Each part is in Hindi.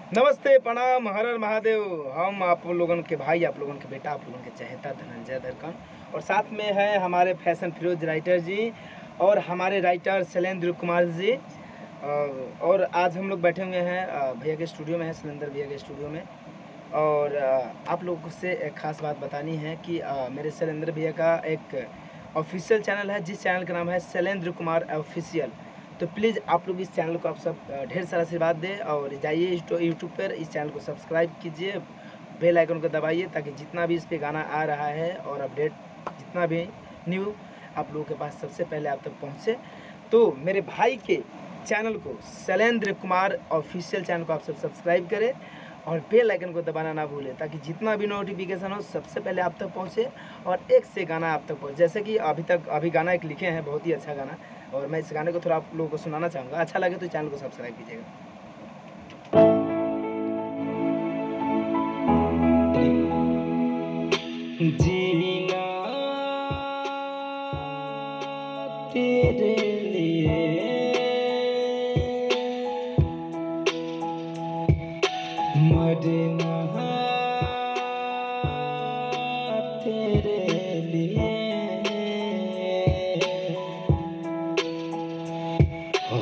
नमस्ते, प्रणाम, हर हर महादेव। हम आप लोगन के भाई, आप लोगन के बेटा, आप लोगन के चहेता धनंजय दरकन, और साथ में है हमारे फैशन फिरोज राइटर जी और हमारे राइटर शैलेंद्र कुमार जी। और आज हम लोग बैठे हुए हैं भैया के स्टूडियो में, है शैलेंद्र भैया के स्टूडियो में। और आप लोगों से एक ख़ास बात बतानी है कि मेरे शैलेंद्र भैया का एक ऑफिशियल चैनल है, जिस चैनल का नाम है शैलेंद्र कुमार ऑफिशियल। तो प्लीज़ आप लोग इस चैनल को आप सब ढेर सारा आशीर्वाद दें और जाइए यूट्यूब पर इस चैनल को सब्सक्राइब कीजिए, बेल आइकन को दबाइए, ताकि जितना भी इस पे गाना आ रहा है और अपडेट जितना भी न्यू आप लोगों के पास सबसे पहले आप तक पहुँचे। तो मेरे भाई के चैनल को, शैलेंद्र कुमार ऑफिशियल चैनल को आप सब सब्सक्राइब करें और बेल आइकन को दबाना ना भूलें, ताकि जितना भी नोटिफिकेशन हो सबसे पहले आप तक पहुँचे और एक से गाना आप तक पहुँचे। जैसे कि अभी गाना एक लिखे हैं, बहुत ही अच्छा गाना, और मैं इस गाने को थोड़ा आप लोगों को सुनाना चाहूँगा। अच्छा लगे तो चैनल को सब्सक्राइब कीजिएगा। जीना तेरे लिए मरना तेरे लिए,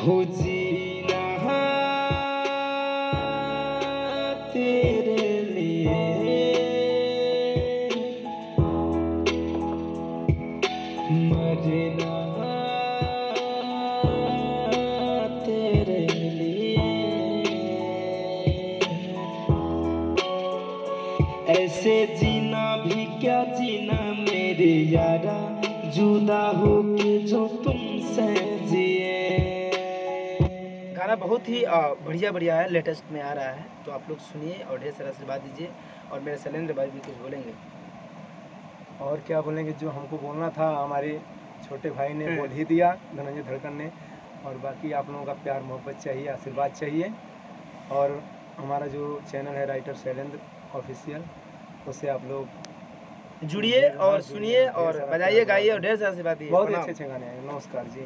हो जीना तेरे लिए, मरना तेरे लिए। ऐसे जीना भी क्या जीना मेरे यारा, जुदा हो के जो तुमसे जिए। गाना बहुत ही बढ़िया है, लेटेस्ट में आ रहा है, तो आप लोग सुनिए और ढेर सारा आशीर्वाद दीजिए। और मेरे शैलेंद्र भाई भी कुछ बोलेंगे। और क्या बोलेंगे, जो हमको बोलना था हमारे छोटे भाई ने बोल ही दिया, धनंजय धड़कन ने। और बाकी आप लोगों का प्यार मोहब्बत चाहिए, आशीर्वाद चाहिए। और हमारा जो चैनल है राइटर शैलेंद्र ऑफिशियल, उससे आप लोग जुड़िए और सुनिए और बजाइए, गाइए और ढेर सारा आशीर्वाद दिए। बहुत अच्छे गाने हैं। नमस्कार जी।